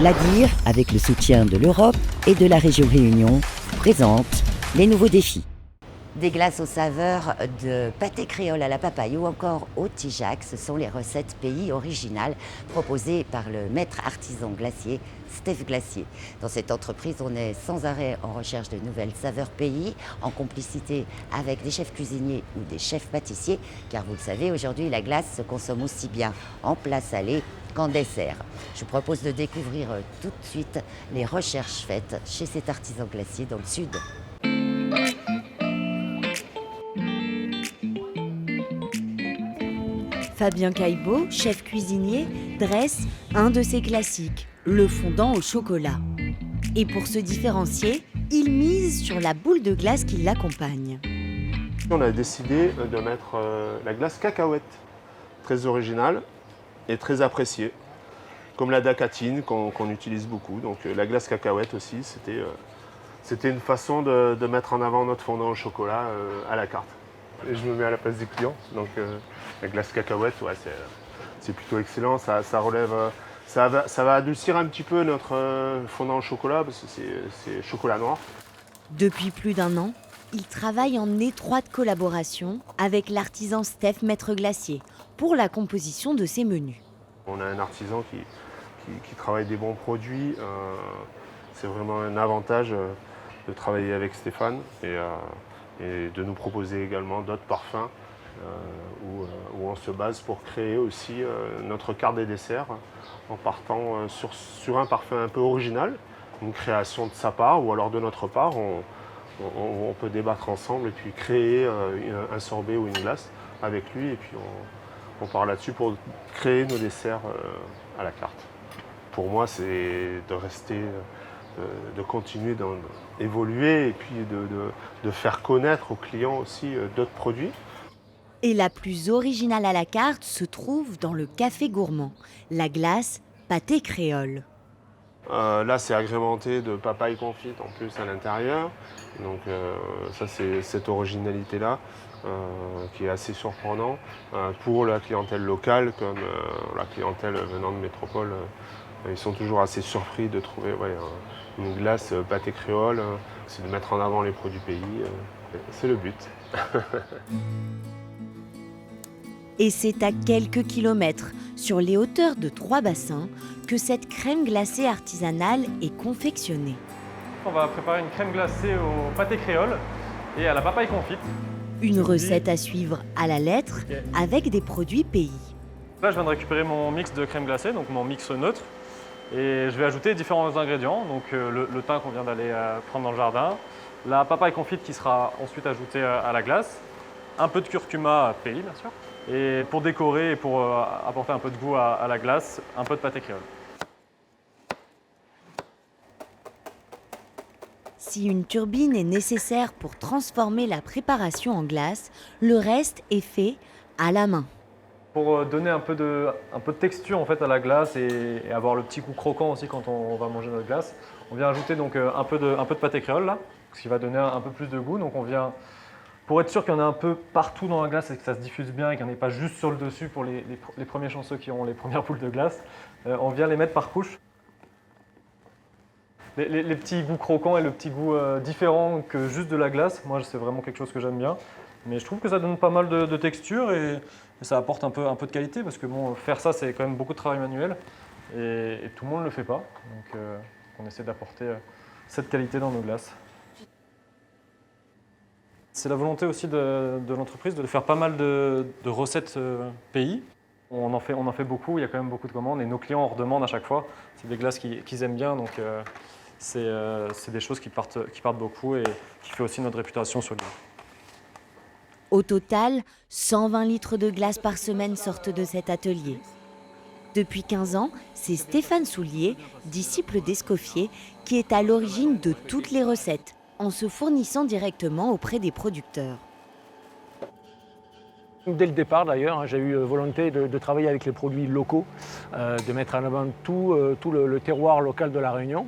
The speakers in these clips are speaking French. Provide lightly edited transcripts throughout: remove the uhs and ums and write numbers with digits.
L'Adir, avec le soutien de l'Europe et de la région Réunion, présente les nouveaux défis. Des glaces aux saveurs de pâté créole à la papaye ou encore au tijac, ce sont les recettes pays originales proposées par le maître artisan glacier Steph Glacier. Dans cette entreprise, on est sans arrêt en recherche de nouvelles saveurs pays, en complicité avec des chefs cuisiniers ou des chefs pâtissiers, car vous le savez, aujourd'hui la glace se consomme aussi bien en plat salé qu'en dessert. Je vous propose de découvrir tout de suite les recherches faites chez cet artisan glacier dans le sud. Fabien Caillebout, chef cuisinier, dresse un de ses classiques, le fondant au chocolat. Et pour se différencier, il mise sur la boule de glace qui l'accompagne. On a décidé de mettre la glace cacahuète, très originale et très appréciée, comme la dacatine qu'on utilise beaucoup. Donc la glace cacahuète aussi, c'était une façon de mettre en avant notre fondant au chocolat à la carte. Et je me mets à la place des clients, donc la glace cacahuète, ouais, c'est plutôt excellent, ça relève, ça va adoucir un petit peu notre fondant au chocolat, parce que c'est chocolat noir. Depuis plus d'1 an, il travaille en étroite collaboration avec l'artisan Steph Maître Glacier pour la composition de ses menus. On a un artisan qui travaille des bons produits, c'est vraiment un avantage de travailler avec Stéphane et de nous proposer également d'autres parfums où on se base pour créer aussi notre carte des desserts en partant sur un parfum un peu original, une création de sa part ou alors de notre part. On peut débattre ensemble et puis créer un sorbet ou une glace avec lui et puis on part là-dessus pour créer nos desserts à la carte. Pour moi, c'est de rester, de continuer d'évoluer et puis de faire connaître aux clients aussi d'autres produits. Et la plus originale à la carte se trouve dans le café gourmand, la glace pâté créole. Là, c'est agrémenté de papaye confite en plus à l'intérieur. Donc ça, c'est cette originalité-là qui est assez surprenant pour la clientèle locale comme la clientèle venant de métropole. Ils sont toujours assez surpris de trouver une glace pâté créole. C'est de mettre en avant les produits pays. C'est le but. Et c'est à quelques kilomètres, sur les hauteurs de 3 bassins, que cette crème glacée artisanale est confectionnée. On va préparer une crème glacée au pâté créole et à la papaye confite. Une recette à suivre à la lettre avec des produits pays. Là, je viens de récupérer mon mix de crème glacée, donc mon mix neutre. Et je vais ajouter différents ingrédients, donc le thym qu'on vient d'aller prendre dans le jardin, la papaye confite qui sera ensuite ajoutée à la glace, un peu de curcuma pays bien sûr, et pour décorer et pour apporter un peu de goût à la glace, un peu de pâté créole. Si une turbine est nécessaire pour transformer la préparation en glace, le reste est fait à la main. Pour donner un peu de texture en fait, à la glace et avoir le petit goût croquant aussi quand on va manger notre glace, on vient ajouter donc, un peu de pâté créole là, ce qui va donner un peu plus de goût. Donc on vient, pour être sûr qu'il y en a un peu partout dans la glace et que ça se diffuse bien et qu'il n'y en ait pas juste sur le dessus pour les premiers chanceux qui ont les premières boules de glace, on vient les mettre par couche. Les petits goûts croquants et le petit goût différent que juste de la glace, moi c'est vraiment quelque chose que j'aime bien. Mais je trouve que ça donne pas mal de texture et ça apporte un peu de qualité parce que bon, faire ça c'est quand même beaucoup de travail manuel et tout le monde ne le fait pas. Donc on essaie d'apporter cette qualité dans nos glaces. C'est la volonté aussi de l'entreprise de faire pas mal de recettes pays. On en fait beaucoup, il y a quand même beaucoup de commandes et nos clients en redemandent à chaque fois. C'est des glaces qu'ils aiment bien, donc c'est des choses qui partent beaucoup et qui fait aussi notre réputation sur l'île. Au total, 120 litres de glace par semaine sortent de cet atelier. Depuis 15 ans, c'est Stéphane Soulier, disciple d'Escoffier, qui est à l'origine de toutes les recettes, en se fournissant directement auprès des producteurs. Dès le départ d'ailleurs, j'ai eu volonté de travailler avec les produits locaux, de mettre en avant tout le terroir local de La Réunion.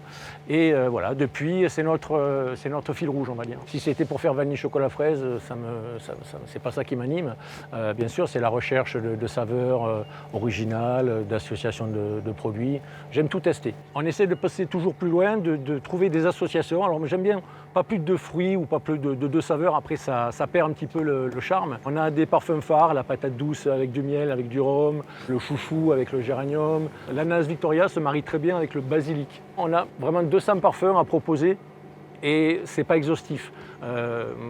Et voilà, depuis, c'est notre fil rouge, on va dire. Si c'était pour faire vanille chocolat fraise, c'est pas ça qui m'anime. Bien sûr, c'est la recherche de saveurs originales, d'associations de produits. J'aime tout tester. On essaie de passer toujours plus loin, de trouver des associations. Alors j'aime bien pas plus de fruits ou pas plus de saveurs, après ça perd un petit peu le charme. On a des parfums phares, la patate douce avec du miel, avec du rhum, le chouchou avec le géranium. L'ananas Victoria se marie très bien avec le basilic. On a vraiment 200 parfums à proposer et c'est pas exhaustif.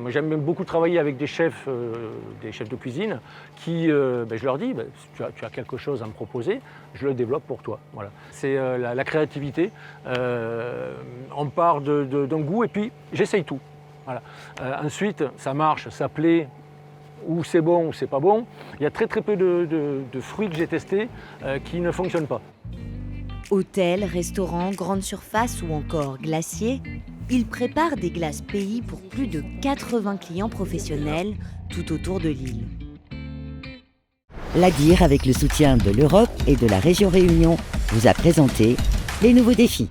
J'aime beaucoup travailler avec des chefs de cuisine qui, je leur dis, si tu as quelque chose à me proposer, je le développe pour toi. Voilà. C'est la créativité. On part d'un goût et puis j'essaye tout. Voilà. Ensuite, ça marche, ça plaît, ou c'est bon ou c'est pas bon. Il y a très peu de fruits que j'ai testés qui ne fonctionnent pas. Hôtels, restaurants, grandes surfaces ou encore glaciers, il prépare des glaces pays pour plus de 80 clients professionnels tout autour de l'île. L'Agir, avec le soutien de l'Europe et de la région Réunion, vous a présenté les nouveaux défis.